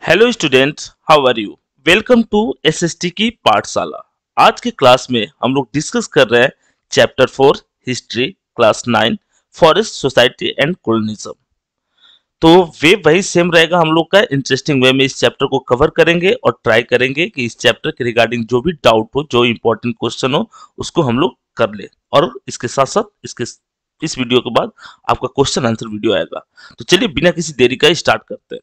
Hello student, how are you. Welcome to SST की पाठशाला। आज के क्लास में हम लोग डिस्कस कर रहे हैं chapter 4 history, class 9 forest society and colonialism. तो वे वही सेम रहेगा, हम लोग का इंटरेस्टिंग वे में इस चैप्टर को कवर करेंगे और ट्राई करेंगे कि इस चैप्टर के रिगार्डिंग जो भी डाउट हो, जो इंपॉर्टेंट क्वेश्चन हो, उसको हम लोग कर ले। और इसके साथ साथ इस वीडियो के बाद आपका क्वेश्चन आंसर वीडियो आएगा। तो चलिए बिना किसी देरी का स्टार्ट करते हैं।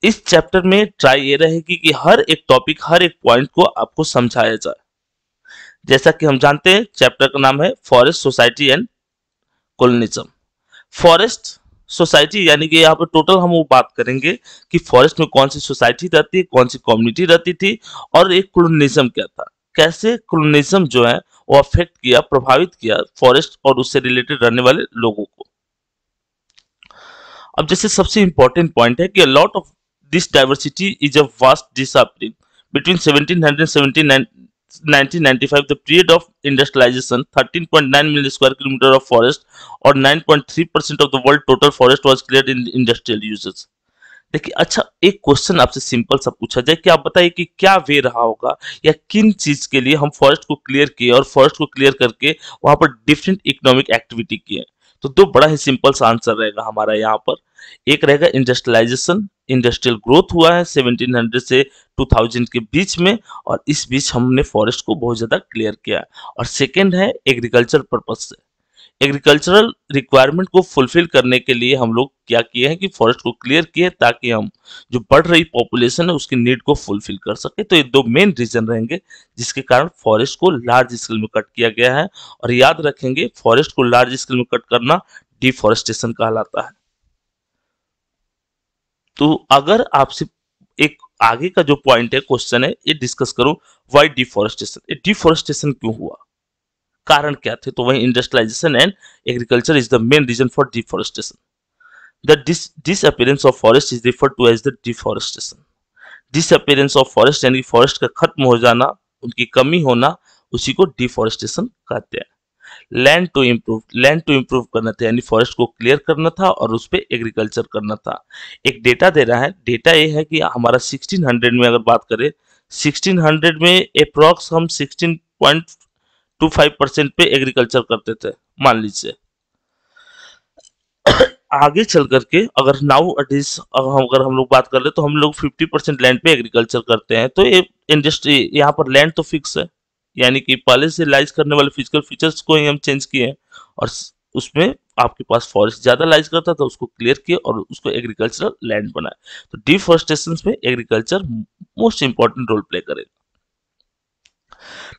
इस चैप्टर में ट्राई ये रहेगी कि हर एक टॉपिक, हर एक पॉइंट को आपको समझाया जाए। जैसा कि हम जानते हैं चैप्टर का नाम है forest society and colonialism. Forest society यानी कि यहाँ पर टोटल हम वो बात करेंगे कि फॉरेस्ट में कौन सी सोसाइटी रहती है, कौन सी कम्युनिटी रहती थी, और एक कॉलोनिज्म क्या था, कैसे कॉलोनिज्म जो है वो अफेक्ट किया, प्रभावित किया फॉरेस्ट और उससे रिलेटेड रहने वाले लोगों को। अब जैसे सबसे इंपॉर्टेंट पॉइंट है कि a lot of this diversity is a vast disappearing between 1700 and 1995, the period of industrialization, 13.9 million square kilometer of forest or 9.3% of the world total forest was cleared in industrial uses। देखिए, अच्छा एक question आपसे simple सा पूछा जाए कि आप बताइए कि क्या वे रहा होगा या किन चीज के लिए हम फॉरेस्ट को क्लियर किए और फॉरेस्ट को क्लियर करके वहां पर डिफरेंट इकोनॉमिक एक्टिविटी किए। तो दो बड़ा ही सिंपल सा आंसर रहेगा हमारा यहाँ पर। एक रहेगा इंडस्ट्रियलाइजेशन, इंडस्ट्रियल ग्रोथ हुआ है 1700 से 2000 के बीच में, और इस बीच हमने फॉरेस्ट को बहुत ज्यादा क्लियर किया है। और सेकेंड है एग्रीकल्चर पर्पज से, एग्रीकल्चरल रिक्वायरमेंट को फुलफिल करने के लिए हम लोग क्या किए हैं कि फॉरेस्ट को क्लियर किए ताकि हम जो बढ़ रही पॉपुलेशन है उसकी नीड को फुलफिल कर सके। तो ये दो मेन रीजन रहेंगे जिसके कारण फॉरेस्ट को लार्ज स्केल में कट किया गया है। और याद रखेंगे फॉरेस्ट को लार्ज स्केल में कट करना डिफॉरेस्टेशन कहलाता है। तो अगर आपसे एक आगे का जो पॉइंट है, क्वेश्चन है, ये डिस्कस करूं, व्हाई डिफॉरेस्टेशन, ये डिफॉरेस्टेशन क्यों हुआ, कारण क्या थे, तो वही industrialization and agriculture is the main reason for deforestation. The disappearance of forest is referred to as the deforestation. disappearance of forest यानी फॉरेस्ट का खत्म हो जाना, उनकी कमी होना, उसी को डिफॉरेस्टेशन कहते हैं। लैंड टू इम्प्रूव करना था, यानी फॉरेस्ट को क्लियर करना था और उस पर एग्रीकल्चर करना था। एक डेटा दे रहा है, डेटा ये है कि हमारा 1600 में अगर बात करें, 1600 में अप्रॉक्स हम 16.25% पे एग्रीकल्चर करते थे, मान लीजिए। आगे चल करके अगर नाउ अडीज अगर हम लोग बात कर ले तो हम लोग 50% लैंड पे एग्रीकल्चर करते हैं। तो ये इंडस्ट्री यहाँ पर लैंड तो फिक्स है, यानी कि पहले से लाइज करने वाले फिजिकल फीचर्स को ही हम चेंज किए हैं, और उसमें आपके पास फॉरेस्ट ज्यादा लाइज करता था, उसको क्लियर किया और उसको एग्रीकल्चरल लैंड बनाया। तो डिफॉरेस्टेशन में agriculture most important role play करेगा।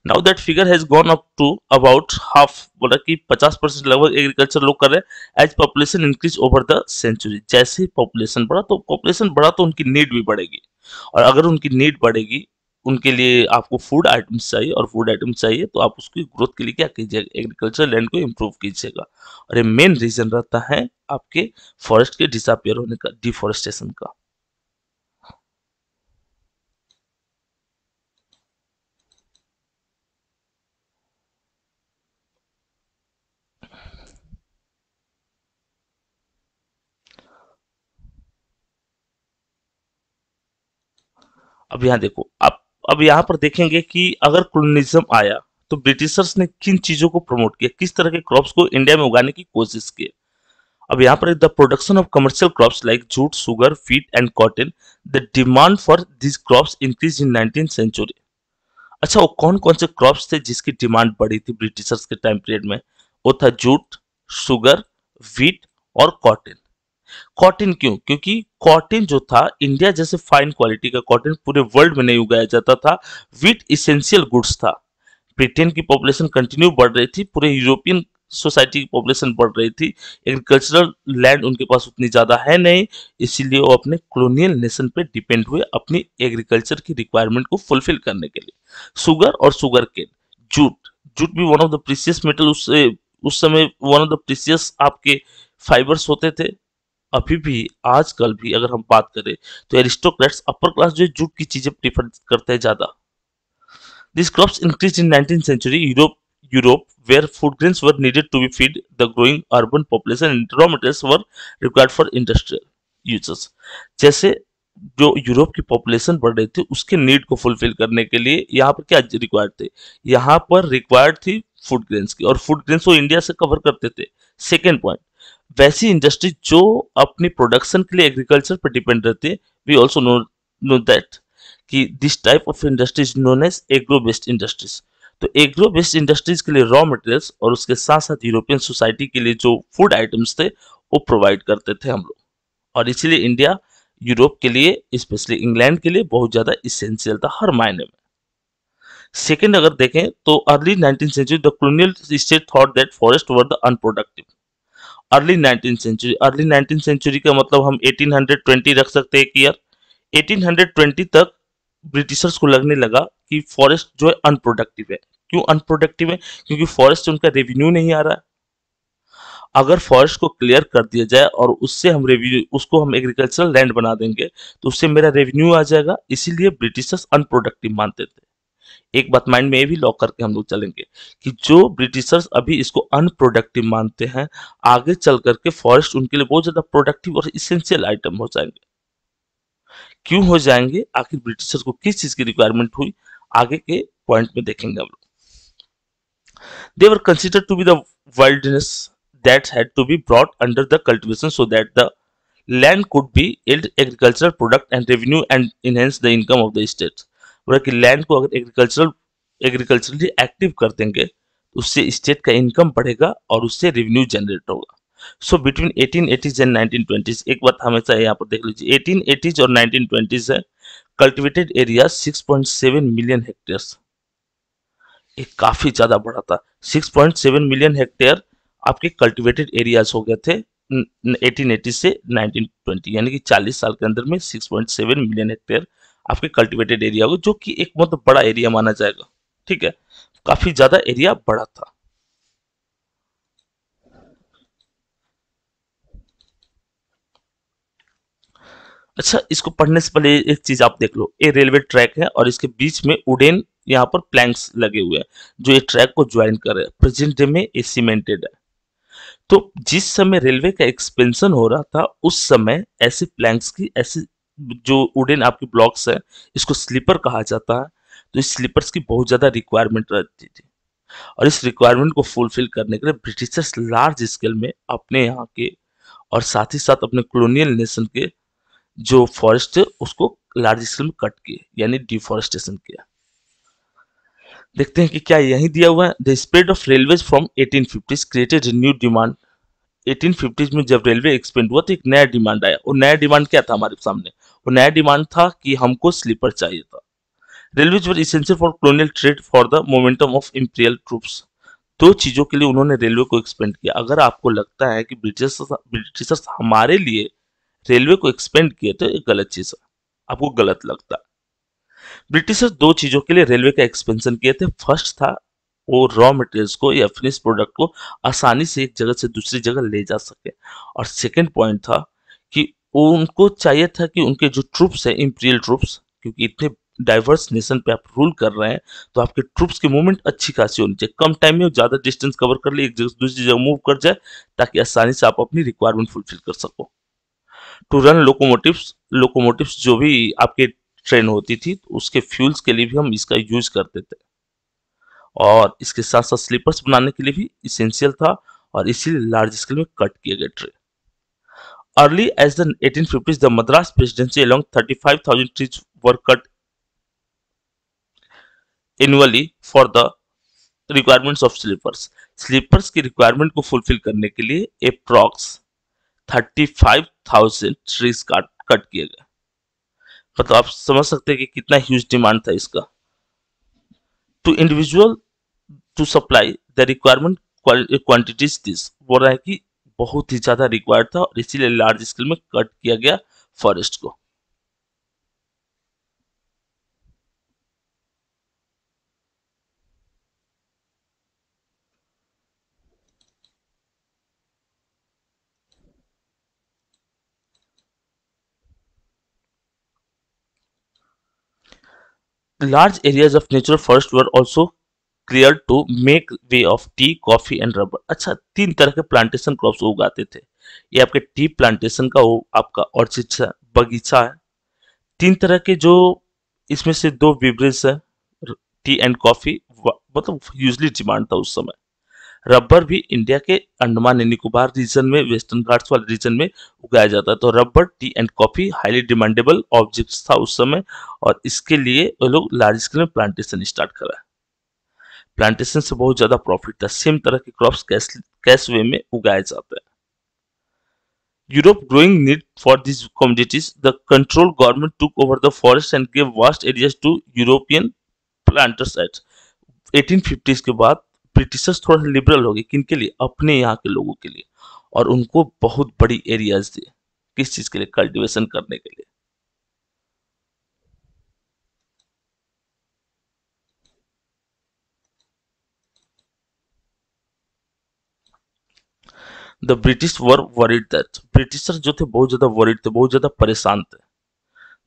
Now that figure has gone up to about half, बोला कि 50% लगभग एग्रीकल्चर लोग कर रहे हैं। As population increase over the century, जैसे पॉपुलेशन बढ़ा तो उनकी नीड भी बढ़ेगी, और अगर उनकी नीड बढ़ेगी, उनके लिए आपको फूड आइटम्स चाहिए, और फूड आइटम्स चाहिए तो आप उसकी ग्रोथ के लिए क्या कीजिएगा, एग्रीकल्चर लैंड को इम्प्रूव कीजिएगा। और ये मेन रीजन रहता है आपके फॉरेस्ट के डिसअपियर होने का, डिफॉरेस्टेशन का। अब यहाँ देखो, आप अब यहाँ पर देखेंगे कि अगर कॉलोनिज्म आया तो ब्रिटिशर्स ने किन चीजों को प्रमोट किया, किस तरह के क्रॉप्स को इंडिया में उगाने की कोशिश की। अब यहाँ पर the production of commercial crops like jute, sugar, feet and cotton, the demand for this crops increase in 19th century. अच्छा, वो कौन कौन से क्रॉप्स थे जिसकी डिमांड बढ़ी थी ब्रिटिशर्स के टाइम पीरियड में? वो था जूट, शुगर, व्हीट और कॉटन। कॉटन क्यों? क्योंकि कॉटन जो था, इंडिया जैसे फाइन क्वालिटी का कॉटन पूरे वर्ल्ड में नहीं उगाया जाता था। व्हीट इसेंशियल गुड्स था। ब्रिटेन की पॉपुलेशन कंटिन्यू बढ़ रही थी, पूरे यूरोपियन सोसाइटी की पॉपुलेशन बढ़ रही थी, एग्रीकल्चरल लैंड उनके पास उतनी ज्यादा है नहीं, इसीलिए वो अपने कॉलोनियल नेशन पे डिपेंड हुए अपनी एग्रीकल्चर की रिक्वायरमेंट को फुलफिल करने के लिए। शुगर और शुगर केन, जूट, जूट भी one of the precious metal, उस समय वन ऑफ द प्रीसियस आपके फाइबर्स होते थे। अभी भी, आजकल भी अगर हम बात करें तो एरिस्टोक्रेट्स, अपर क्लास जो जूट की चीजें प्रीफर करते हैं ज्यादा। These crops increased in 19th century Europe, where food grains were needed to be feed the growing urban population and raw materials were required for industrial uses. जैसे जो Europe की population बढ़ रही थी उसके नीड को फुलफिल करने के लिए यहाँ पर क्या रिक्वायर्ड थे, यहाँ पर रिक्वायर्ड थी फूड ग्रेन्स की, और फूड ग्रेन्स वो इंडिया से कवर करते थे। सेकेंड पॉइंट, वैसी इंडस्ट्री जो अपनी प्रोडक्शन के लिए एग्रीकल्चर पर डिपेंड रहती है, वी ऑल्सो नो दैट कि this type of industries known as agro based industries. तो एग्रो बेस्ड इंडस्ट्रीज के लिए रॉ मटेरियल्स और उसके साथ साथ यूरोपियन सोसाइटी के लिए जो फूड आइटम्स थे वो प्रोवाइड करते थे हम लोग, और इसीलिए इंडिया यूरोप के लिए, स्पेशली इंग्लैंड के लिए बहुत ज्यादा इसेंशियल था हर मायने में। सेकेंड अगर देखें तो early 19th century the colonial state thought that forest were the unproductive. Early 19th century का मतलब हम 1820 रख सकते हैं कि ईयर। 1820 तक ब्रिटिशर्स को लगने लगा कि फॉरेस्ट जो है अनप्रोडक्टिव है। क्यों अनप्रोडक्टिव है? क्योंकि फॉरेस्ट से उनका रेवेन्यू नहीं आ रहा है। अगर फॉरेस्ट को क्लियर कर दिया जाए और उससे हम रेवेन्यू, उसको हम एग्रीकल्चरल लैंड बना देंगे तो उससे मेरा रेवेन्यू आ जाएगा, इसीलिए ब्रिटिशर्स अनप्रोडक्टिव मानते थे। एक बात माइंड में ये भी लॉक करके हम लोग चलेंगे कि जो ब्रिटिशर्स अभी इसको अनप्रोडक्टिव मानते हैं, आगे चल करके फॉरेस्ट उनके लिए बहुत ज्यादा प्रोडक्टिव और इसेंशियल आइटम हो जाएंगे। क्यों हो जाएंगे, आखिर ब्रिटिशर्स को किस चीज की रिक्वायरमेंट हुई, आगे के पॉइंट में देखेंगे हम लोग। They were considered to be the wilderness that had to be brought under the cultivation so that the land could be yield agricultural product and revenue and enhance the income of the state। बोला कि land को अगर agriculturally active कर देंगे तो उससे state का income बढ़ेगा और उससे रेवेन्यू जनरेट होगा। So between 1880s and 1920s, एक बात हमेशा यहाँ पर देख लीजिए, 1880s और 1920s है, कल्टिवेटेड एरिया 6.7 मिलियन हेक्टेयर्स, ये काफी ज्यादा बड़ा था। 6.7 मिलियन हेक्टेयर आपके कल्टिवेटेड एरियाज हो गए थे 1880 से 1920, यानी कि 40 साल के अंदर में 6.7 मिलियन हेक्टेयर आपके कल्टिवेटेड एरिया हो, जो कि एक बहुत बड़ा एरिया माना जाएगा। ठीक है, काफी ज्यादा एरिया बड़ा था। अच्छा, इसको पढ़ने से पहले एक चीज आप देख लो, ये रेलवे ट्रैक है और इसके बीच में वुडन यहाँ पर प्लैंक्स लगे हुए हैं जो ये ट्रैक को ज्वाइन कर रहे हैं। प्रेजेंट डे में ये सीमेंटेड है। तो जिस समय रेलवे का एक्सपेंशन हो रहा था उस समय ऐसे प्लैंक्स की, ऐसे जो वुडन आपके ब्लॉक्स है, इसको स्लीपर कहा जाता है। तो इस स्लीपर्स की बहुत ज्यादा रिक्वायरमेंट रहती थी, और इस रिक्वायरमेंट को फुलफिल करने के लिए ब्रिटिशर्स लार्ज स्केल में अपने यहाँ के और साथ ही साथ अपने कॉलोनियल नेशन के जो फॉरेस्ट है उसको लार्ज स्केल में कट किए, यानी डिफॉरेस्टेशन किया। देखते हैं कि क्या यही दिया हुआ है। The spread of railways from 1850s created new demand. 1850s में जब रेलवे एक्सपेंड हुआ तो एक नया डिमांड आया। वो नया डिमांड क्या था हमारे सामने? वो नया डिमांड था कि हमको स्लीपर चाहिए था। Railways were essential for colonial trade for the momentum of imperial troops. दो चीजों के लिए उन्होंने रेलवे को एक्सपेंड किया। अगर आपको लगता है कि ब्रिटिशर्स हमारे लिए रेलवे को एक्सपेंड किए तो एक गलत चीज है, आपको गलत लगता है। ब्रिटिशर्स दो चीजों के लिए रेलवे का एक्सपेंशन किए थे। फर्स्ट था वो रॉ मटेरियल्स को या फिनिश प्रोडक्ट को आसानी से एक जगह से दूसरी जगह ले जा सके, और सेकंड पॉइंट था कि उनको चाहिए था कि उनके जो ट्रूप्स है, इंपीरियल ट्रूप्स, क्योंकि इतने डाइवर्स नेशन पे आप रूल कर रहे हैं तो आपके ट्रूप्स की मूवमेंट अच्छी खासी होनी चाहिए, कम टाइम में ज्यादा डिस्टेंस कवर कर ले, एक जगह से दूसरी जगह मूव कर जाए, ताकि आसानी से आप अपनी रिक्वायरमेंट फुलफिल कर सको। टू रन लोकोमोटिव्स जो भी आपके ट्रेन होती थी तो उसके फ्यूल्स के लिए भी हम इसका यूज करते थे, और इसके साथ साथ स्लीपर्स बनाने के लिए भी इसेंशियल था, और इसीलिए लार्ज स्केल में कट किए गए train. Early as the 1850s the Madras presidency along 35,000 trees were cut annually for the requirements of sleepers. Sleepers की रिक्वायरमेंट को फुलफिल करने के लिए अप्रॉक्स 35,000 ट्रीज कट किए गए। मतलब आप समझ सकते हैं कि कितना ह्यूज डिमांड था इसका। To individual to supply the requirement quantities this, बोल रहा है कि बहुत ही ज्यादा रिक्वायर्ड था और इसीलिए लार्ज स्केल में कट किया गया फॉरेस्ट को। Large areas of natural forest were also cleared to make way of tea, coffee and rubber। अच्छा, तीन तरह के प्लांटेशन क्रॉप्स उगाते थे। ये आपके टी प्लांटेशन का वो आपका ऑर्चिड बगीचा है, तीन तरह के जो इसमें से दो बेवरेज है, टी एंड कॉफी, मतलब यूजली डिमांड था उस समय। रबर भी इंडिया के अंडमान एंड निकोबार रीजन में, वेस्टर्न घाट्स वाले रीजन में उगाया जाता है। तो rubber, T and coffee highly demandable objects था उस समय, और इसके लिए वो लोग लार्ज स्केल में प्लांटेशन स्टार्ट करा। प्लांटेशन से बहुत ज्यादा प्रॉफिट था। सेम तरह के क्रॉप्स कैश वे में उगाए जाते हैं। Europe growing need for these commodities, the control government took over the forest and gave vast areas to European planters at 1850s के बाद ब्रिटिशर्स थोड़ा लिबरल हो गए, किनके लिए? अपने यहाँ के लोगों के लिए, और उनको बहुत बड़ी एरियाज दिए। किस चीज के लिए? कल्टीवेशन करने के लिए। The British were worried that, Britishers जो थे बहुत ज्यादा वरीड थे, बहुत ज्यादा परेशान थे।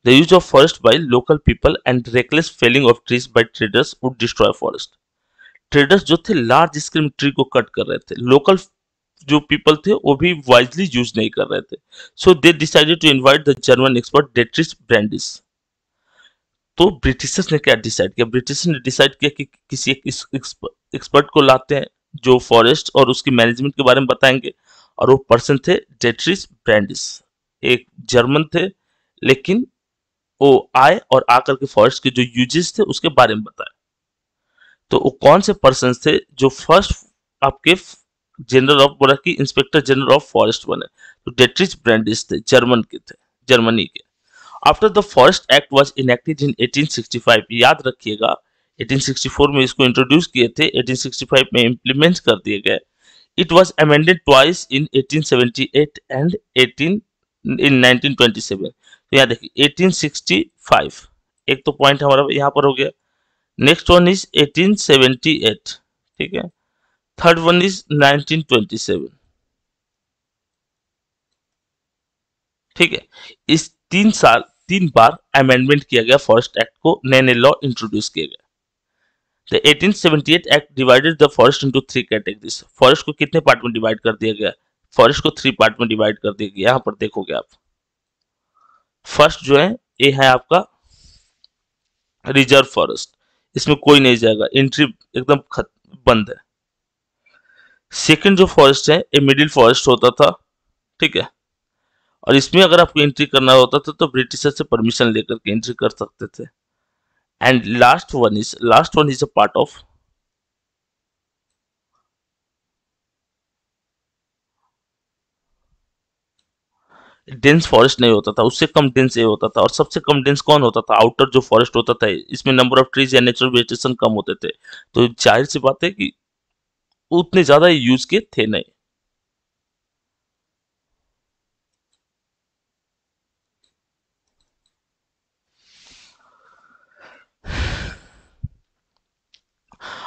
The use of forest by local people and reckless felling of trees by traders would destroy forest. Traders जो थे लार्ज स्केल में ट्री को कट कर रहे थे, लोकल जो पीपल थे वो भी वाइजली यूज नहीं कर रहे थे। So they decided to invite the German expert Dietrich Brandis. तो ब्रिटिशर्स ने क्या डिसाइड किया? ब्रिटिशर्स ने डिसाइड किया कि किसी एक एक्सपर्ट को लाते हैं जो फॉरेस्ट और उसकी मैनेजमेंट के बारे में बताएंगे, और वो पर्सन थे डेट्रिस ब्रांडिस। एक जर्मन थे, लेकिन वो आए और आकर के फॉरेस्ट के जो यूजेस थे उसके बारे में बताए। तो वो कौन से पर्सन थे जो फर्स्ट आपके जनरल ऑफ बोला कि इंस्पेक्टर जनरल ऑफ फॉरेस्ट बने? तो डेट्रिच ब्रांडिस थे, जर्मन के थे, जर्मनी के। After the forest act was enacted इन 1865, याद रखिएगा 1864 में इसको इंट्रोड्यूस किए थे, 1865 में इंप्लीमेंट कर दिए गए। It was amended twice in 1878 and 18 इन 1927। तो यहाँ देखिए 1865 एक तो पॉइंट हमारा यहाँ पर हो गया। नेक्स्ट वन इज 1878, ठीक है। थर्ड वन इज 1927, ठीक है। इस 3 बार अमेंडमेंट किया गया फॉरेस्ट एक्ट को, नए नए लॉ इंट्रोड्यूस किए गए। The 1878 act divided the forest into 3 categories. Forest को कितने पार्ट में डिवाइड कर दिया गया? फॉरेस्ट को 3 पार्ट में डिवाइड कर दिया गया। यहाँ पर देखोगे आप, फर्स्ट जो है ये है आपका रिजर्व फॉरेस्ट, इसमें कोई नहीं जाएगा, एंट्री एकदम बंद है। सेकंड जो फॉरेस्ट है ये मिडिल फॉरेस्ट होता था, ठीक है, और इसमें अगर आपको एंट्री करना होता था तो ब्रिटिशर से परमिशन लेकर के एंट्री कर सकते थे। And last one is a part of dense forest नहीं होता था, उससे कम डेंस ये होता था। और सबसे कम डेंस कौन होता था? आउटर जो फॉरेस्ट होता था, इसमें नंबर ऑफ ट्रीज या नेचुरल वेजिटेशन कम होते थे। तो जाहिर सी बात है कि उतने ज्यादा यूज के थे नहीं।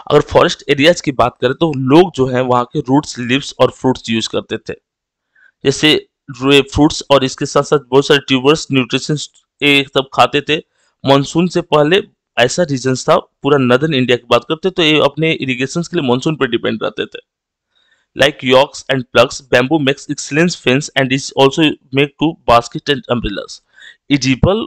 अगर फॉरेस्ट एरियाज की बात करें तो लोग जो है वहां के रूट्स, लीव्स और फ्रूट्स यूज करते थे। जैसे फ्रूट्स और इसके साथ साथ बहुत सारे ट्यूबर्स, न्यूट्रिशन ये सब खाते थे। मानसून से पहले ऐसा रीजन था, पूरा नदर्न इंडिया की बात करते तो ये अपने इरिगेशन के लिए मानसून पर डिपेंड रहते थे। Like yokes and ploughs, bamboo makes excellent fence and is also make to basket and umbrellas. Edible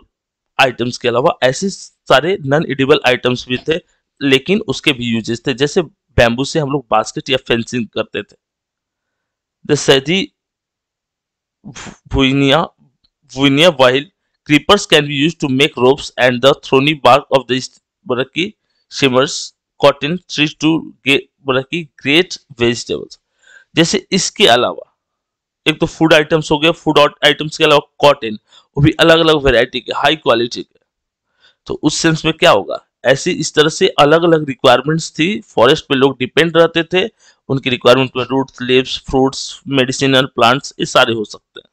items के अलावा ऐसे सारे नॉन एडिबल आइटम्स भी थे, लेकिन उसके भी यूजेस थे। जैसे बैम्बू से हम लोग बास्केट या फेंसिंग करते थे। The सैदी Vuinia, Vuinia while creepers can be used to make ropes and the thorny bark of the baraki shimmers cotton trees to get baraki great vegetables। जैसे इसके अलावा एक तो फूड आइटम्स हो गए, फूड आइटम्स के अलावा कॉटन, वो भी अलग अलग वेराइटी के, हाई क्वालिटी के। तो उस सेंस में क्या होगा, ऐसी इस तरह से अलग अलग रिक्वायरमेंट्स थी, फॉरेस्ट पे लोग डिपेंड रहते थे। उनकी रिक्वायरमेंट में roots, leaves, fruits, medicinal plants ये सारे हो सकते हैं।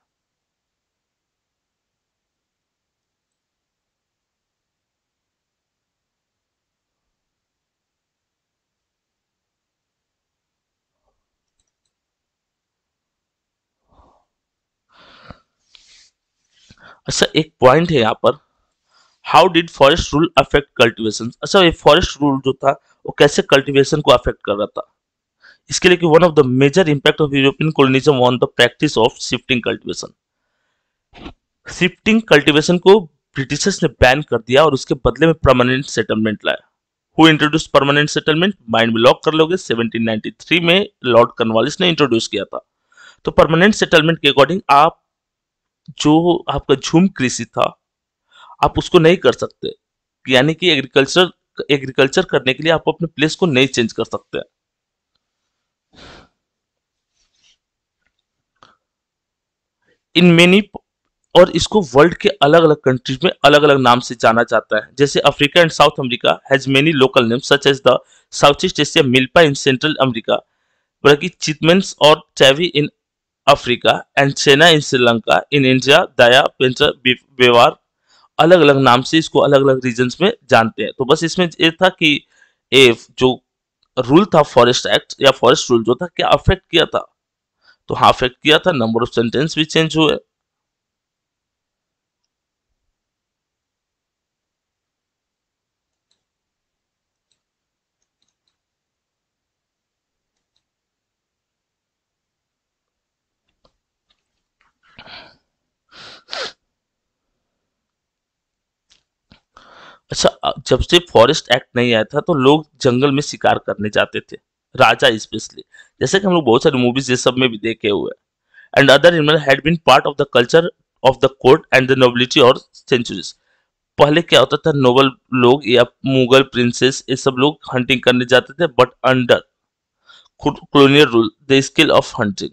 अच्छा एक पॉइंट है यहाँ पर, how did forest rule affect cultivation. अच्छा ये फॉरेस्ट रूल जो था वो कैसे कल्टीवेशन को अफेक्ट कर रहा था? इसके लिए कि one of the major impact of European colonialism on the practice of shifting cultivation. Shifting cultivation को ब्रिटिशर्स ने बैन कर दिया और उसके बदले में परमानेंट सेटलमेंट लाया। Who introduce permanent settlement? Mind में लॉक कर लोगे, 1793 में लॉर्ड कॉर्नवालिस ने इंट्रोड्यूस किया था। तो परमानेंट सेटलमेंट के अकॉर्डिंग आप जो आपका झूम कृषि था आप उसको नहीं कर सकते, यानी कि एग्रीकल्चर एग्रीकल्चर करने के लिए आप अपने प्लेस को नहीं चेंज कर सकते। इन मेनी, और इसको वर्ल्ड के अलग अलग कंट्रीज में अलग अलग नाम से जाना जाता है। जैसे Africa and south America has many local names such as the south east Asia milpa in central America, बल्कि चितमेंस और चैवी in Africa and chena in Sri Lanka, in India dahiya penda bewar, अलग अलग नाम से इसको अलग अलग रीजन्स में जानते हैं। तो बस इसमें ये था कि ए जो रूल था फॉरेस्ट एक्ट या फॉरेस्ट रूल जो था क्या अफेक्ट किया था, तो हाँ अफेक्ट किया था, नंबर ऑफ सेंटेंस भी चेंज हुए। अच्छा, जब से फॉरेस्ट एक्ट नहीं आया था तो लोग जंगल में शिकार करने जाते थे, राजा स्पेशली, जैसे कि हम लोग बहुत सारी मूवीज ये सब में भी देखे हुए हैं। And other animal had been part of the culture of the court and the nobility और सेंचुरीज। पहले क्या होता था, नोबल लोग या मुगल प्रिंसेस ये सब लोग हंटिंग करने जाते थे, but under colonial rule the skill of hunting,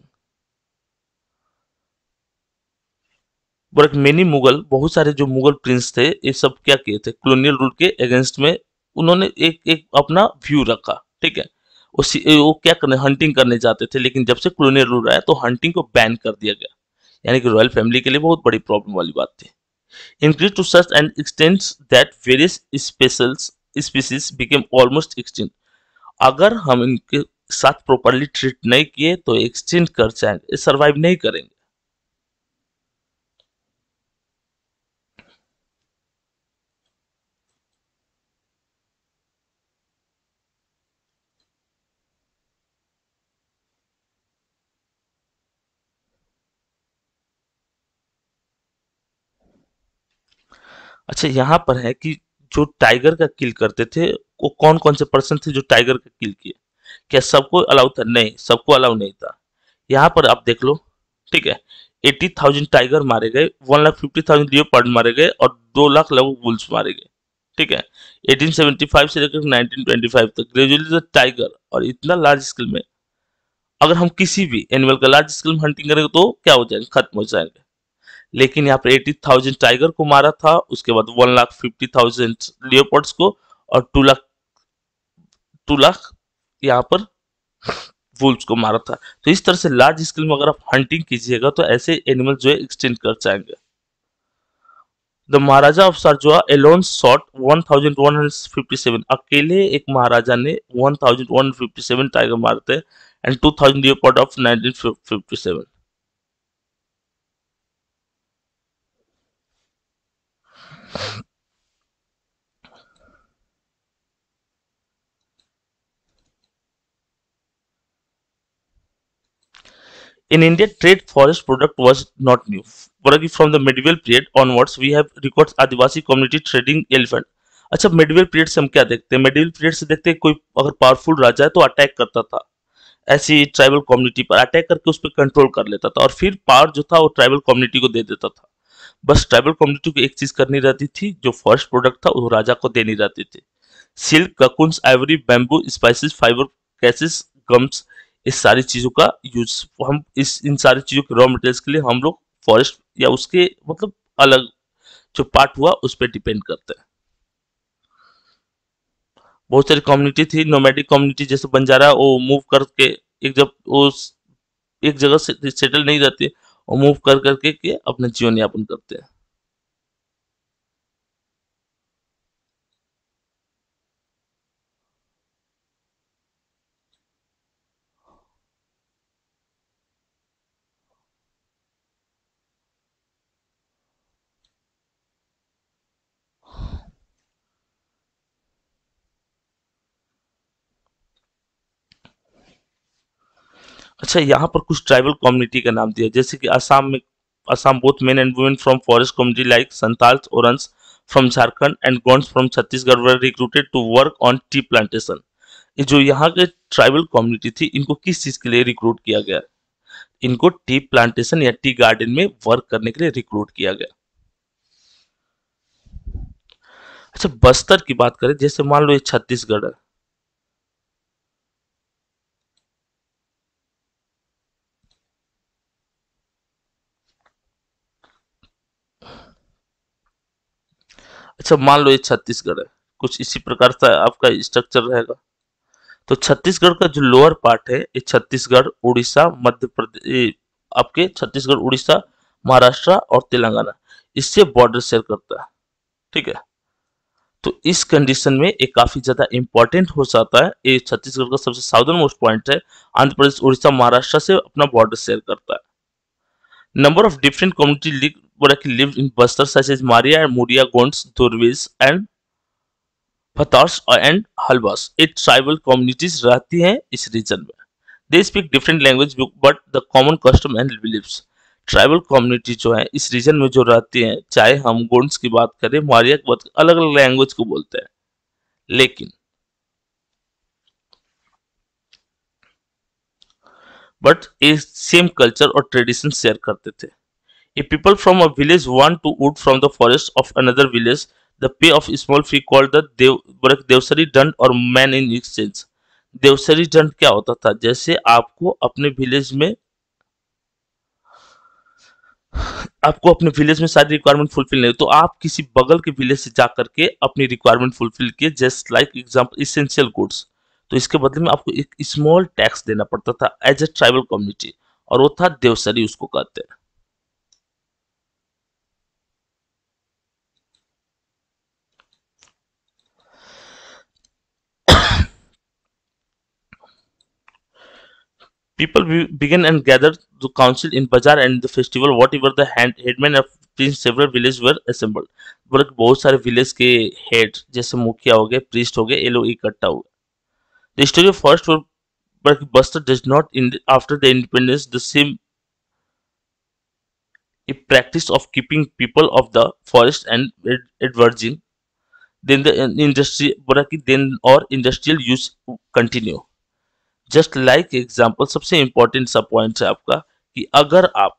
but many Mughal, बहुत सारे जो मुगल प्रिंस थे ये सब क्या किए थे, कॉलोनियल रूल के अगेंस्ट में उन्होंने एक एक अपना व्यू रखा, ठीक है। वो क्या करने, हंटिंग करने जाते थे, लेकिन जब से कॉलोनियल रूल आया तो हंटिंग को बैन कर दिया गया, यानी कि रॉयल फैमिली के लिए बहुत बड़ी प्रॉब्लम वाली बात थी। Increase to such and extent that various species became almost extinct. अगर हम इनके साथ प्रॉपरली ट्रीट नहीं किए तो एक्सटिंक्ट कर जाएंगे, सर्वाइव नहीं करेंगे। अच्छा, यहाँ पर है कि जो टाइगर का किल करते थे वो कौन कौन से पर्सन थे जो टाइगर का किल किए, क्या सबको अलाउ था? नहीं, सबको अलाउ नहीं था। यहाँ पर आप देख लो, ठीक है, 80,000 टाइगर मारे गए, 1,50,000 लियोपार्ड मारे गए और 2 लाख लगभग वुल्स मारे गए, ठीक है। 1875 से लेकर 1925 तक ग्रेजुअली द टाइगर, और इतना लार्ज स्केल में अगर हम किसी भी एनिमल का लार्ज स्केल में हंटिंग करेंगे तो क्या हो जाएंगे, खत्म हो जाएंगे। लेकिन यहाँ पर 80,000 टाइगर को मारा था, उसके बाद 1,50,000 लियोपर्ड्स को, और 2 लाख यहाँ पर वुल्व्स को मारा था। तो इस तरह से लार्ज स्केल में अगर आप हंटिंग कीजिएगा तो ऐसे एनिमल जो है एक्सटेंड कर जाएंगे। The Maharaja of Surguja alone shot 1157, अकेले एक महाराजा ने 1157 टाइगर मारते and 2000 leopard of 1957। In India, trade forest product was not new. But from the medieval period onwards, we have records Adivasi community trading elephant. अच्छा, medieval period से हम क्या देखते हैं? medieval period से देखते हैं कोई अगर पावरफुल राजा है तो अटैक करता था, ऐसी ट्राइबल कम्युनिटी पर अटैक करके उस पर कंट्रोल कर लेता था, और फिर पावर जो था वो ट्राइबल कम्युनिटी को दे देता था। बस ट्राइबल कम्युनिटी को एक चीज करनी रहती थी, जो फर्स्ट प्रोडक्ट था वो राजा को देनी रहती थी। Silk, ककुन्स, Ivory, bamboo, spices, fibre, cases, gums, इस सारी चीजों का यूज, हम इस इन सारी चीजों के रॉ मटेरियल्स के लिए हम लोग फॉरेस्ट या उसके मतलब अलग जो पार्ट हुआ उस पर डिपेंड करते हैं। बहुत सारी कम्युनिटी थी, नोमैडिक कम्युनिटी, जैसे बंजारा, वो मूव करके एक जब वो एक जगह से सेटल नहीं रहते, वो मूव कर करके के अपना जीवन यापन करते हैं। अच्छा, यहाँ पर कुछ ट्राइबल कम्युनिटी का नाम दिया, जैसे कि असम में, Assam both men and women from forest community like Santhals, Oraons, from Jharkhand and Gonds from Chhattisgarh were recruited to work on tea plantation. ये जो यहाँ के ट्राइबल कम्युनिटी थी, इनको किस चीज के लिए रिक्रूट किया गया? इनको टी प्लांटेशन या टी गार्डन में वर्क करने के लिए रिक्रूट किया गया। अच्छा, बस्तर की बात करें, जैसे मान लो ये छत्तीसगढ़ है, अच्छा मान लो ये छत्तीसगढ़ है, कुछ इसी प्रकार का आपका स्ट्रक्चर रहेगा। तो छत्तीसगढ़ का जो लोअर पार्ट है, ये छत्तीसगढ़, उड़ीसा, मध्य प्रदेश, आपके छत्तीसगढ़, उड़ीसा, महाराष्ट्र और तेलंगाना, इससे बॉर्डर शेयर करता है। ठीक है, तो इस कंडीशन में ये काफी ज्यादा इंपॉर्टेंट हो जाता है। ये छत्तीसगढ़ का सबसे साउदर्न मोस्ट पॉइंट है। आंध्र प्रदेश, उड़ीसा, महाराष्ट्र से अपना बॉर्डर शेयर करता है। Number of different community lived in Bastar such as Maria and Muria, Gonds, Durvis and Phatas and Halbas। ये ट्राइबल कम्युनिटीज रहती हैं इस रीजन में। They speak different language but the common custom and beliefs. Tribal community जो है इस region में जो रहती हैं, चाहे हम गोंड्स की बात करें, मारिया की बात करें, अलग अलग लैंग्वेज को बोलते हैं, लेकिन बट ये सेम कल्चर और ट्रेडिशन शेयर करते थे। If people from a village want to wood from the forest of another village, the pay of small fee called the Devsari दंड और मैन इन exchange। देवसरी दंड क्या होता था? जैसे आपको अपने विलेज में सारी रिक्वायरमेंट फुलफिल नहीं, तो आप किसी बगल के विलेज से जा करके अपनी रिक्वायरमेंट फुलफिल किए, just like example essential goods. तो इसके बदले में आपको एक स्मॉल टैक्स देना पड़ता था एज ए ट्राइबल कम्युनिटी, और वो था देवसरी, उसको कहते हैं। People began and gathered to council in bazaar and the festival whatever the headmen of several villages were assembled। बोले कि बहुत सारे विलेज के हेड, जैसे मुखिया हो गए, प्रीस्ट हो गए, ये लोग इकट्ठा हुए। The story of first were but Buster does not after the independence the same a practice of keeping people of the forest and adverging then the industry then or industrial use continue। Just like example, सबसे important सा point है आपका कि अगर आप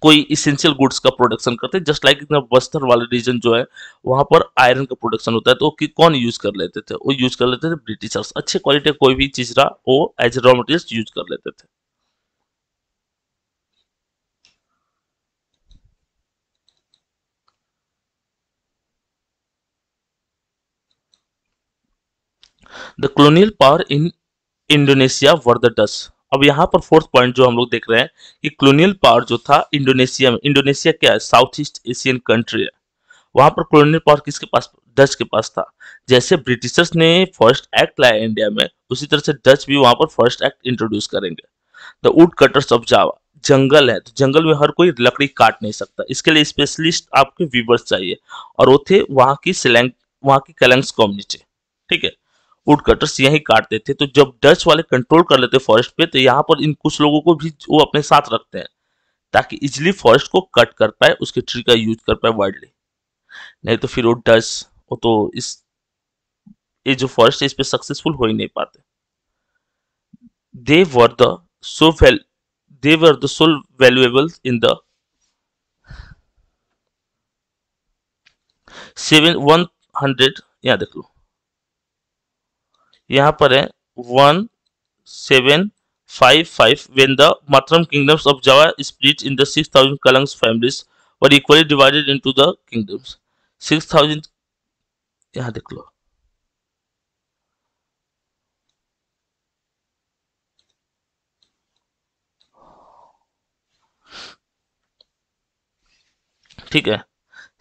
कोई essential goods का production करते हैं, जस्ट लाइक बस्तर वाला रीजन जो है, वहां पर आयरन का प्रोडक्शन होता है, तो कौन यूज कर लेते थे? वो यूज कर लेते थे ब्रिटिशर्स। अच्छे क्वालिटी का कोई भी चीज रहा, वो एज रॉ मटेरियल यूज कर लेते थे। The colonial power in Indonesia were the Dutch. अब यहाँ पर फोर्थ पॉइंट जो हम लोग देख रहे हैं कि colonial पावर जो था इंडोनेशिया में, इंडोनेशिया क्या है? साउथ ईस्ट एशियन कंट्री है। वहां पर colonial पावर किसके पास? डच के पास था। जैसे ब्रिटिशर्स ने फर्स्ट एक्ट लाया इंडिया में, उसी तरह से डच भी वहां पर फर्स्ट एक्ट इंट्रोड्यूस करेंगे। The wood cutters of Java, जंगल है तो जंगल में हर कोई लकड़ी काट नहीं सकता, इसके लिए स्पेशलिस्ट आपके वीवर्स चाहिए, और वो थे वहां की कलंग्स कम्युनिटी। ठीक है, वुड कटर्स यही काटते थे। तो जब डच वाले कंट्रोल कर लेते फॉरेस्ट पे, तो यहाँ पर इन कुछ लोगों को भी वो अपने साथ रखते हैं, ताकि इजिली फॉरेस्ट को कट कर पाए, उसके ट्री का यूज कर पाए वाइडली। नहीं तो फिर वो डच, वो तो इस ये जो फॉरेस्ट है इस पे सक्सेसफुल हो ही नहीं पाते। They were the so well they were the sole valuable in the 700। यहाँ देख लो, यहाँ पर है 1755 when the Matram kingdoms of Java split in the 6000 Kalangs families were equally divided into the kingdoms। 6000, यहाँ देख लो, ठीक है।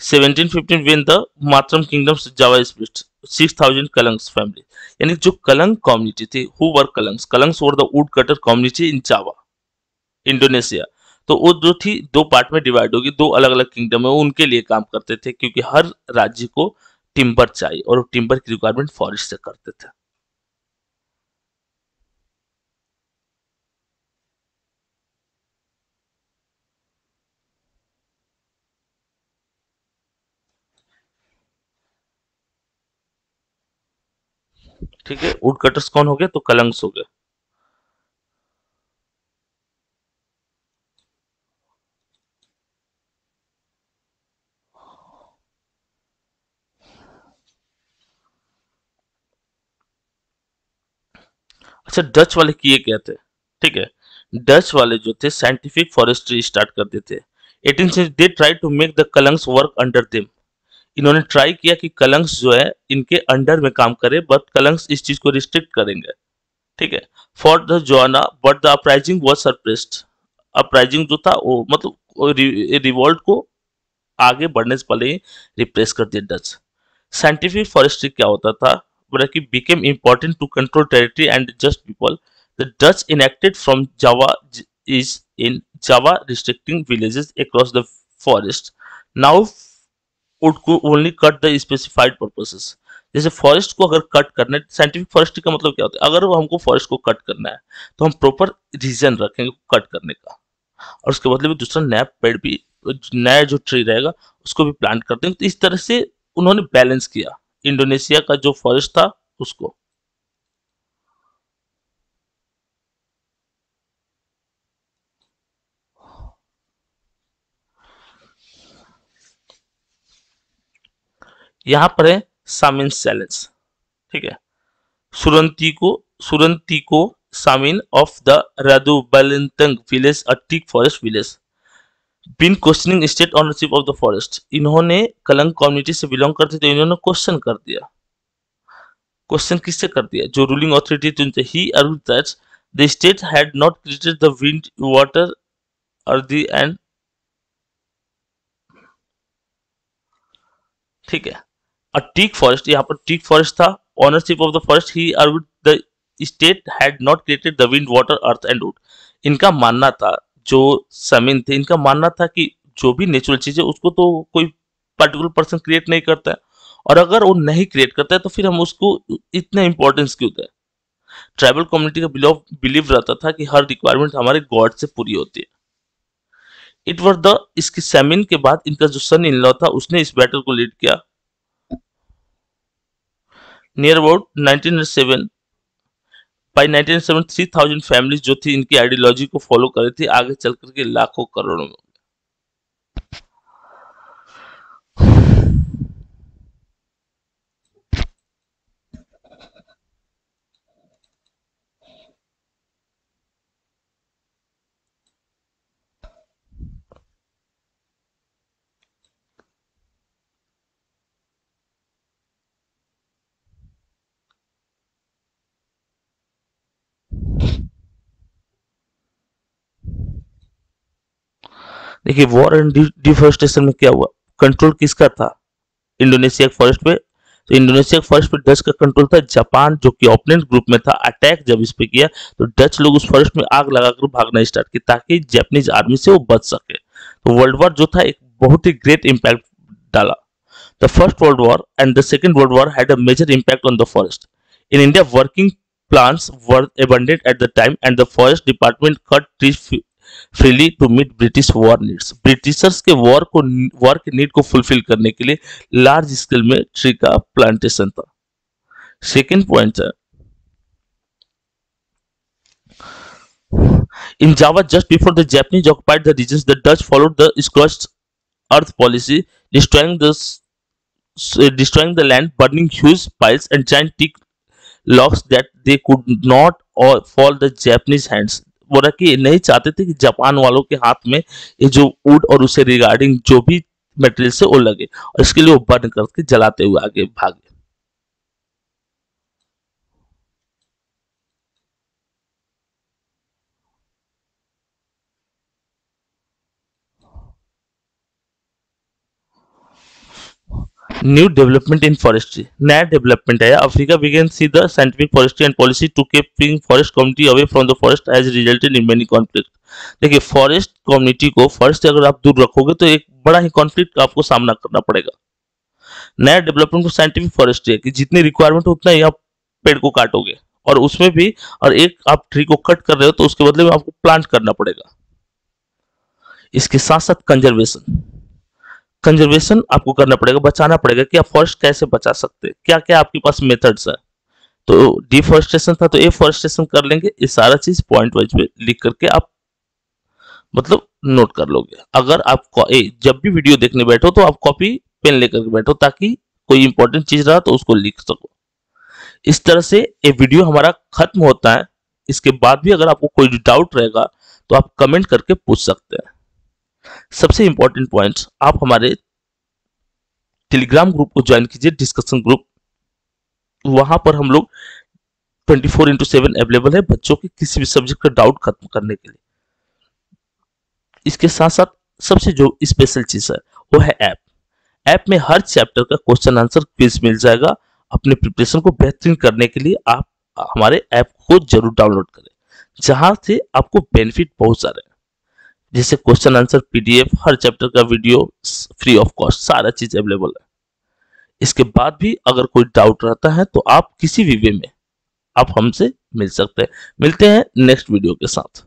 1715 when the Matram kingdoms Java split 6000 Kalangs family। यानी जो कलंग कम्युनिटी थी, who were Kalangs? Kalangs were the woodcutter community in Java, Indonesia. तो वो जो थी दो पार्ट में डिवाइड होगी, दो अलग अलग किंगडम है, वो उनके लिए काम करते थे, क्योंकि हर राज्य को टिम्बर चाहिए, और टिम्बर की रिक्वायरमेंट फॉरेस्ट से करते थे। ठीक है, वुड कटर्स कौन हो गए? तो कलंग्स हो गए। अच्छा, डच वाले किए क्या थे? ठीक है, डच वाले जो थे साइंटिफिक फॉरेस्ट्री स्टार्ट कर देते। 18 से they try to make the Kalangs work under them. इन्होंने ट्राई किया कि कलंग्स जो है इनके अंडर में काम करे, बट कलंग्स इस चीज को रिस्ट्रिक्ट करेंगे। ठीक है, फॉर द जोना but the uprising was suppressed. Uprising जो था वो मतलब रिवोल्ट को आगे बढ़ने से पहले ही रिप्रेस कर दिया डच। साइंटिफिक फॉरेस्ट्री क्या होता था? बोला कि became important to control territory and just people. The Dutch enacted from Java is in Java restricting villages across the forest. Now would only cut the specified purposes. जैसे forest को अगर cut करना है, साइंटिफिक फॉरेस्ट्री का मतलब क्या होता है? अगर हमको फॉरेस्ट को कट करना है तो हम प्रॉपर रीजन रखेंगे कट करने का, और उसके बदले में दूसरा नया पेड़ भी, नया जो ट्री रहेगा उसको भी प्लांट करते हैं। तो इस तरह से उन्होंने बैलेंस किया इंडोनेशिया का जो फॉरेस्ट था उसको। यहाँ पर है सामिन चैलेंज। ठीक है, Surontiko Samin of the Randublatung village, a teak forest village, began questioning state ownership of the forest. इन्होंने कलंग कम्युनिटी से बिलोंग करते थे, इन्होंने क्वेश्चन कर दिया। क्वेश्चन किससे कर दिया? जो रूलिंग अथॉरिटी थी उनसे। ही argued that the state had not created the wind, water, earth and, ठीक है, अ टीक फॉरेस्ट, यहाँ पर टीक फॉरेस्ट था, ownership of the forest. He argued the state had not created the wind, water, earth and wood। इनका मानना था, जो समीन थे इनका मानना था कि जो भी नेचुरल चीज है उसको तो कोई पर्टिकुलर पर्सन क्रिएट नहीं करता है, और अगर वो नहीं क्रिएट करता है तो फिर हम उसको इतना इंपॉर्टेंस क्यों दें? ट्राइबल कम्युनिटी का बिलीव रहता था कि हर रिक्वायरमेंट हमारे गॉड से पूरी होती है। इट वॉज द, इसकी सेमिन के बाद इनका जो सन इन लॉ था उसने इस बैटल को लीड किया। नियर अबाउट 1907, बाई 1907 3000 फैमिलीज जो थी इनकी आइडियोलॉजी को फॉलो कर रही थी, आगे चल करके लाखों करोड़ों में। देखिए, वॉर एंड डिफोरेस्टेशन में क्या हुआ? कंट्रोल किसका था इंडोनेशिया के फॉरेस्ट पे? तो इंडोनेशिया के फॉरेस्ट पे डच का कंट्रोल था। जापान जो कि ओपोनेंट ग्रुप में था, अटैक जब इस पे किया तो डच लोग उस फॉरेस्ट में आग लगाकर भागना स्टार्ट किया ताकि जापानीज आर्मी से वो बच सके। तो वर्ल्ड वॉर जो था एक बहुत ही ग्रेट इम्पैक्ट डाला। The first world war and the second world war had a major impact on the forest in India. Working plants were abundant at the time and the forest department cut trees freely to meet British war needs. Britishers के war के need को fulfil करने के लिए large scale में tree का plantation था। Second point है, in Java just before the Japanese occupied the regions the Dutch followed the scorched earth policy, destroying the land, burning huge piles and giant teak logs that they could not or fall the Japanese hands। बोला कि नहीं चाहते थे कि Japan वालों के हाथ में ये जो वुड और उसे रिगार्डिंग जो भी मटेरियल से वो लगे, और इसके लिए वो बर्न करके जलाते हुए आगे भागे। न्यू डेवलपमेंट इन फॉरेस्ट्री, नया डेवलपमेंट है। Africa began see the scientific forestry and policy to keeping forest community away from the forest has resulted in many conflict. देखिए, फॉरेस्ट कम्युनिटी को फॉरेस्ट से अगर आप दूर रखोगे तो एक बड़ा ही कॉन्फ्लिक्ट का आपको सामना करना पड़ेगा। नया डेवलपमेंट को साइंटिफिक फॉरेस्ट्री है कि जितनी रिक्वायरमेंट उतना ही आप पेड़ को काटोगे, और उसमें भी, और एक आप ट्री को कट कर रहे हो तो उसके बदले में आपको प्लांट करना पड़ेगा। इसके साथ साथ कंजर्वेशन, कंजर्वेशन आपको करना पड़ेगा, बचाना पड़ेगा कि आप फॉरेस्ट कैसे बचा सकते हैं, क्या क्या आपके पास मेथड्स है। तो डिफॉरेस्टेशन था तो एफॉरेस्टेशन कर लेंगे। ये सारा चीज पॉइंट वाइज में लिख करके आप मतलब नोट कर लोगे। अगर आप जब भी वीडियो देखने बैठो तो आप कॉपी पेन लेकर के बैठो, ताकि कोई इंपॉर्टेंट चीज रहा तो उसको लिख सको। इस तरह से ये वीडियो हमारा खत्म होता है। इसके बाद भी अगर आपको कोई डाउट रहेगा तो आप कमेंट करके पूछ सकते हैं। सबसे इंपॉर्टेंट पॉइंट्स, आप हमारे टेलीग्राम ग्रुप को ज्वाइन कीजिए, डिस्कशन ग्रुप। वहां पर हम लोग 24/7 अवेलेबल है बच्चों के किसी भी सब्जेक्ट का डाउट खत्म करने के लिए। इसके साथ साथ सबसे जो स्पेशल चीज है वो है ऐप। ऐप में हर चैप्टर का क्वेश्चन आंसर क्विज मिल जाएगा। अपने प्रिपरेशन को बेहतरीन करने के लिए आप हमारे ऐप को जरूर डाउनलोड करें, जहां से आपको बेनिफिट बहुत सारे हैं, जैसे क्वेश्चन आंसर पीडीएफ, हर चैप्टर का वीडियो फ्री ऑफ कॉस्ट, सारा चीज अवेलेबल है। इसके बाद भी अगर कोई डाउट रहता है तो आप किसी भी वे में आप हमसे मिल सकते हैं। मिलते हैं नेक्स्ट वीडियो के साथ।